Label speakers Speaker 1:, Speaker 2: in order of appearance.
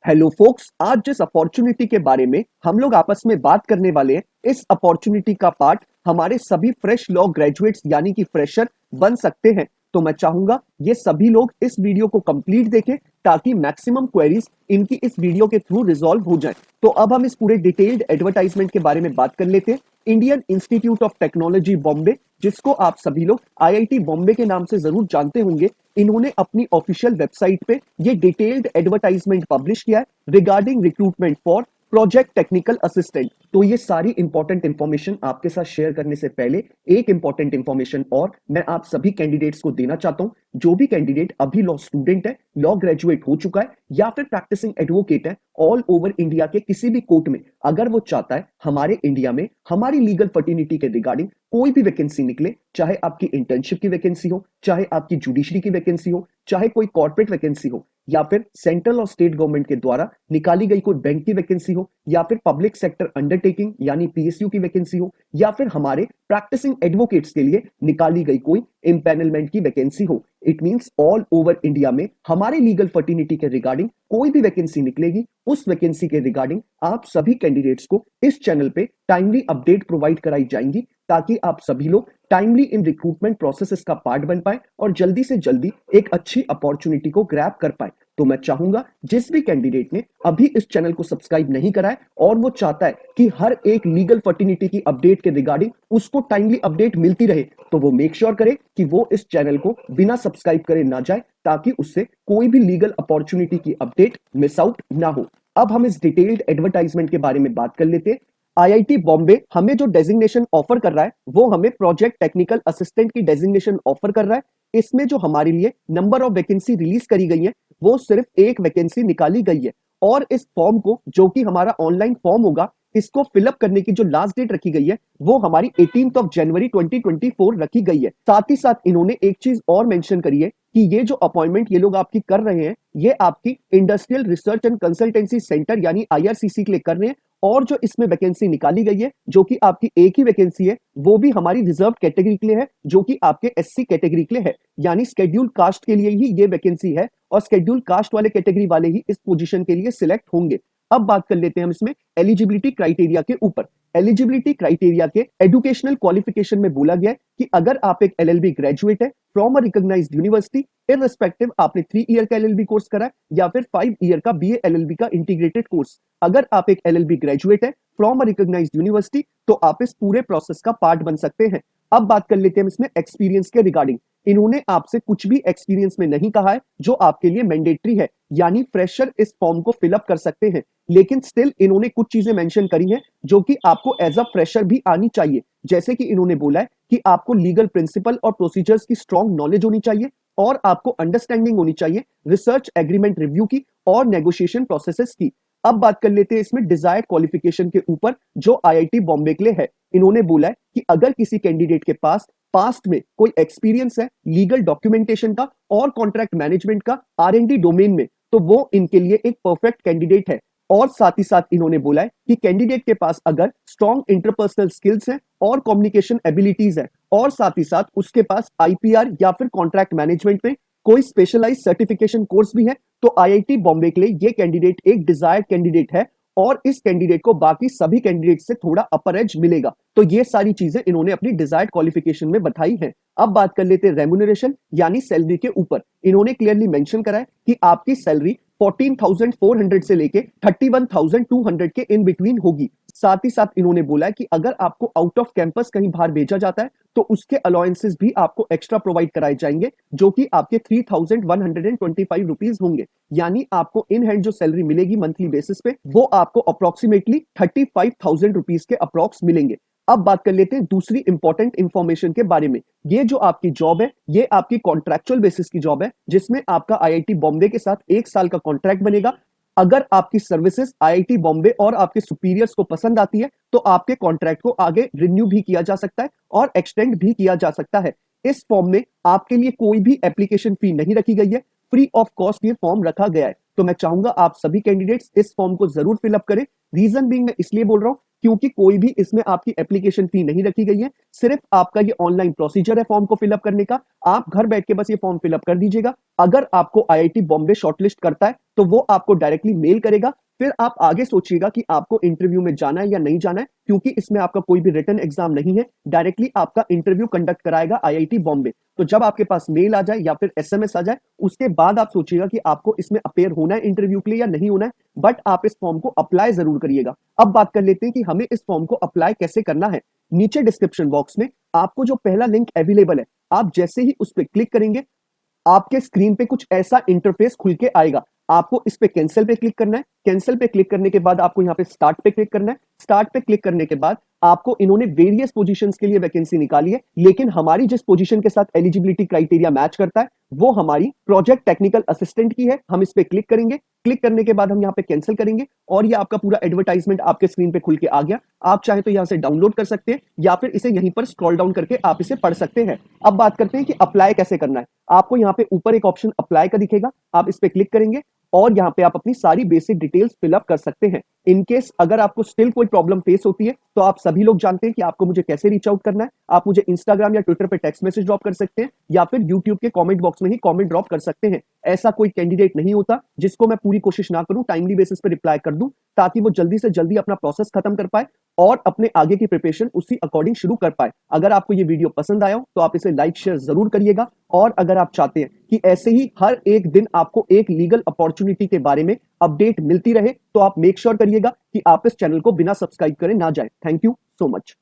Speaker 1: Hello focus, आज जिस opportunity के बारे में हम लोग आपस में बात करने वाले हैं, इस अपॉर्चुनिटी का पार्ट हमारे सभी फ्रेश लॉ ग्रेजुएट्स यानी कि फ्रेशर बन सकते हैं। तो मैं चाहूंगा ये सभी लोग इस वीडियो को कंप्लीट देखें ताकि मैक्सिमम क्वेरीज इनकी इस वीडियो के थ्रू रिजॉल्व हो जाए। तो अब हम इस पूरे डिटेल्ड एडवर्टाइजमेंट के बारे में बात कर लेते हैं। Indian institute of technology Bombay, जिसको आप सभी लोग आईआईटी बॉम्बे के नाम से जरूर जानते होंगे, इन्होंने अपनी ऑफिशियल वेबसाइट पे ये डिटेल्ड एडवर्टाइजमेंट पब्लिश किया है regarding recruitment for project technical assistant. तो ये सारी इंपॉर्टेंट इंफॉर्मेशन आपके साथ शेयर करने से पहले एक इंपॉर्टेंट इंफॉर्मेशन और मैं आप सभी कैंडिडेट्स को देना चाहता हूं। जो भी कैंडिडेट अभी लॉ स्टूडेंट है, लॉ ग्रेजुएट हो चुका है या फिर प्रैक्टिसिंग एडवोकेट है, ऑल ओवर इंडिया के किसी भी कोर्ट में अगर वो चाहता है हमारे इंडिया में हमारी लीगल फर्टिनिटी के रिगार्डिंग कोई भी वैकेंसी निकले, चाहे आपकी इंटर्नशिप की वैकेंसी हो, चाहे आपकी जुडिशरी की वैकेंसी हो, चाहे कोई कॉर्पोरेट वैकेंसी हो, या फिर सेंट्रल और स्टेट गवर्नमेंट के द्वारा निकाली गई कोई बैंक की वैकेंसी हो, या फिर पब्लिक सेक्टर अंडरटेकिंग यानी पीएसयू की वैकेंसी हो, या फिर हमारे प्रैक्टिसिंग एडवोकेट्स के लिए निकाली गई कोई इम्पैनलमेंट की वैकेंसी हो, it means all over India में हमारे लीगल फर्टिनिटी के रिगार्डिंग कोई भी वैकेंसी निकलेगी, उस वैकेंसी के रिगार्डिंग आप सभी कैंडिडेट्स को इस चैनल पे टाइमली अपडेट प्रोवाइड कराई जाएंगी ताकि आप सभी लोग टाइमली इन रिक्रूटमेंट प्रोसेसेस का पार्ट बन पाए और जल्दी से जल्दी एक अच्छी अपॉर्चुनिटी को ग्रैब कर पाए। तो मैं चाहूंगा जिस भी कैंडिडेट ने अभी इस चैनल को सब्सक्राइब नहीं करा है और वो चाहता है कि हर एक लीगल फर्टिनिटी की अपडेट के रिगार्डिंग उसको टाइमली अपडेट मिलती रहे, तो वो मेक श्योर करे कि वो इस चैनल को बिना सब्सक्राइब करे ना जाए ताकि उससे कोई भी लीगल अपॉर्चुनिटी की अपडेट मिस आउट ना हो। अब हम इस डिटेल्ड एडवर्टाइजमेंट के बारे में बात कर लेते हैं। आईआईटी बॉम्बे हमें जो डेजिग्नेशन ऑफर कर रहा है वो हमें प्रोजेक्ट टेक्निकल असिस्टेंट की डेजिग्नेशन ऑफर कर रहा है। इसमें जो हमारे लिए नंबर ऑफ वैकेंसी रिलीज करी गई है वो सिर्फ एक वैकेंसी निकाली गई है और इस फॉर्म को, जो कि हमारा ऑनलाइन फॉर्म होगा, इसको फिलअप करने की जो लास्ट डेट रखी गई है वो हमारी 18th ऑफ जनवरी 2024 रखी गई है। साथ ही साथ इन्होंने एक चीज और मेंशन करी है कि ये जो अपॉइंटमेंट ये लोग आपकी कर रहे हैं ये आपकी industrial research and consultancy centre यानी आईआरसीसी के लिए कर रहे हैं। और जो इसमें वैकेंसी निकाली गई है जो कि आपकी एक ही वैकेंसी है वो भी हमारी रिजर्व कैटेगरी के लिए है, जो कि आपके एससी कैटेगरी के लिए है, यानी शेड्यूल्ड कास्ट के लिए ही ये वैकेंसी है और शेड्यूल्ड कास्ट वाले कैटेगरी वाले ही इस पोजीशन के लिए सिलेक्ट होंगे। अब बात कर लेते हैं हम इसमें एलिजिबिलिटी क्राइटेरिया के ऊपर। एलिजिबिलिटी क्राइटेरिया के एजुकेशनल क्वालिफिकेशन में बोला गया है कि अगर आप एक एलएलबी ग्रेजुएट है from a recognised university, irrespective आपने 3 ईयर का एलएलबी कोर्स करा है या फिर 5 ईयर का बीए एलएलबी का इंटीग्रेटेड कोर्स, अगर आप एक एलएलबी ग्रेजुएट है फ्रॉम अ रिकॉग्नाइज्ड यूनिवर्सिटी तो आप इस पूरे प्रोसेस का पार्ट बन सकते हैं। अब बात कर लेते हैं हम इसमें एक्सपीरियंस के रिगार्डिंग। इन्होंने आपसे कुछ भी एक्सपीरियंस में नहीं कहा है जो आपके लिए मैंडेटरी है, यानी फ्रेशर इस फॉर्म को फिलअप कर सकते हैं, लेकिन स्टिल इन्होंने कुछ चीजें मेंशन करी हैं जो कि आपको एज अ फ्रेशर भी आनी चाहिए। जैसे कि इन्होंने बोला है कि आपको लीगल प्रिंसिपल और प्रोसीजर्स की स्ट्रॉन्ग नॉलेज होनी चाहिए और आपको अंडरस्टैंडिंग होनी चाहिए रिसर्च एग्रीमेंट रिव्यू की और नेगोशिएशन प्रोसेसेस की। अब बात कर लेते हैं इसमें डिजायर्ड क्वालिफिकेशन के ऊपर जो आईआईटी बॉम्बे के लिए है। इन्होंने बोला है कि अगर किसी कैंडिडेट के पास पास्ट में कोई एक्सपीरियंस है लीगल डॉक्यूमेंटेशन का और कॉन्ट्रैक्ट मैनेजमेंट का आरएनडी डोमेन में तो वो इनके लिए एक परफेक्ट कैंडिडेट है। और साथ ही साथ इन्होंने बोला है कि कैंडिडेट के पास अगर स्ट्रॉन्ग इंटरपर्सनल स्किल्स हैं और कम्युनिकेशन एबिलिटीज है और साथ ही साथ उसके पास आईपीआर या फिर कॉन्ट्रैक्ट मैनेजमेंट में कोई स्पेशलाइज सर्टिफिकेशन कोर्स भी है तो आईआईटी बॉम्बे के लिए ये कैंडिडेट एक डिजायर्ड कैंडिडेट है और इस कैंडिडेट को बाकी सभी कैंडिडेट से थोड़ा अपर एज मिलेगा। तो ये सारी चीजें इन्होंने अपनी डिजायर्ड क्वालिफिकेशन में बताई है। अब बात कर लेते हैं रेम्यूनरेशन यानी सैलरी के ऊपर। इन्होंने क्लियरली मेंशन करा है कि आपकी सैलरी 14,400 से लेके 31,200 के इन बिटवीन होगी। साथ ही साथ इन्होंने बोला है कि अगर आपको आउट ऑफ कैंपस कहीं बाहर भेजा जाता है तो उसके अलाउंसेस भी आपको एक्स्ट्रा प्रोवाइड कराए जाएंगे जो कि आपके 3,125 रुपीज होंगे, यानी आपको इन हैंड जो सैलरी मिलेगी मंथली बेसिस पे वो आपको अप्रोक्सीमेटली 35,000 रुपीज के अप्रोक्स मिलेंगे। अब बात कर लेते हैं दूसरी इंपॉर्टेंट इंफॉर्मेशन के बारे में। ये जो आपकी जॉब है ये आपकी कॉन्ट्रैक्चुअल बेसिस की जॉब है जिसमें आपका आईआईटी बॉम्बे के साथ 1 साल का कॉन्ट्रैक्ट बनेगा। अगर आपकी सर्विसेज आईआईटी बॉम्बे और आपके सुपीरियर्स को पसंद आती है तो आपके कॉन्ट्रैक्ट को आगे रिन्यू भी किया जा सकता है और एक्सटेंड भी किया जा सकता है। इस फॉर्म में आपके लिए कोई भी एप्लीकेशन फी नहीं रखी गई है, फ्री ऑफ कॉस्ट ये फॉर्म रखा गया है। तो मैं चाहूंगा आप सभी कैंडिडेट्स इस फॉर्म को जरूर फिलअप करें। रीजन बीइंग मैं इसलिए बोल रहा हूं क्योंकि कोई भी इसमें आपकी एप्लीकेशन फी नहीं रखी गई है, सिर्फ आपका ये ऑनलाइन प्रोसीजर है फॉर्म को फिलअप करने का। आप घर बैठ के बस ये फॉर्म फिलअप कर दीजिएगा अगर आपको आईआईटी बॉम्बे शॉर्टलिस्ट करता है तो वो आपको डायरेक्टली मेल करेगा। फिर आप आगे सोचिएगा कि आपको इंटरव्यू में जाना है या नहीं जाना है, क्योंकि इसमें आपका कोई भी रिटन एग्जाम नहीं है, डायरेक्टली आपका इंटरव्यू कंडक्ट कराएगा आईआईटी बॉम्बे। तो जब आपके पास मेल आ जाए या फिर एसएमएस आ जाए, उसके बाद आप सोचिएगा कि आपको इसमें अपेयर होना है इंटरव्यू के लिए या नहीं होना है, बट आप इस फॉर्म को अप्लाई जरूर करिएगा। अब बात कर लेते हैं कि हमें इस फॉर्म को अप्लाई कैसे करना है। नीचे डिस्क्रिप्शन बॉक्स में आपको जो पहला लिंक अवेलेबल है, आप जैसे ही उस पर क्लिक करेंगे, आपके स्क्रीन पे कुछ ऐसा इंटरफेस खुल के आएगा। आपको इस पे कैंसिल पे क्लिक करना है। कैंसिल पे क्लिक करने के बाद आपको यहाँ पे स्टार्ट पे क्लिक करना है। स्टार्ट पे क्लिक करने के बाद आपको इन्होंने वेरियस पोजीशंस के लिए वैकेंसी निकाली है, लेकिन हमारी जिस पोजीशन के साथ एलिजिबिलिटी क्राइटेरिया मैच करता है वो हमारी प्रोजेक्ट टेक्निकल असिस्टेंट की है। हम इस पे क्लिक करेंगे। क्लिक करने के बाद हम यहाँ पे कैंसिल करेंगे और ये आपका पूरा एडवर्टाइजमेंट आपके स्क्रीन पे खुल के आ गया। आप चाहे तो यहाँ से डाउनलोड कर सकते हैं या फिर इसे यहीं पर स्क्रॉल डाउन करके आप इसे पढ़ सकते हैं। अब बात करते हैं कि अप्लाई कैसे करना है। आपको यहाँ पे ऊपर एक ऑप्शन अप्लाई का दिखेगा, आप इस पे क्लिक करेंगे और यहाँ पे आप अपनी सारी बेसिक डिटेल्स फिलअप कर सकते हैं। इन केस अगर आपको स्टिल कोई प्रॉब्लम फेस होती है तो आप सभी लोग जानते हैं कि आपको मुझे कैसे रीच आउट करना है। आप मुझे इंस्टाग्राम या ट्विटर पे टेक्स्ट मैसेज ड्रॉप कर सकते हैं या फिर यूट्यूब के कमेंट बॉक्स में ही कमेंट ड्रॉप कर सकते हैं। ऐसा कोई कैंडिडेट नहीं होता जिसको मैं पूरी कोशिश ना करूं टाइमली बेसिस पे रिप्लाई कर दूं, ताकि वो जल्दी से जल्दी अपना प्रोसेस खत्म कर पाए और अपने आगे की प्रिपरेशन उसी अकॉर्डिंग शुरू कर पाए। अगर आपको ये वीडियो पसंद आया हो तो आप इसे लाइक शेयर जरूर करिएगा, और अगर आप चाहते हैं कि ऐसे ही हर एक दिन आपको एक लीगल अपॉर्चुनिटी के बारे में अपडेट मिलती रहे तो आप मेक श्योर करिएगा कि आप इस चैनल को बिना सब्सक्राइब करे ना जाए। Thank you so much.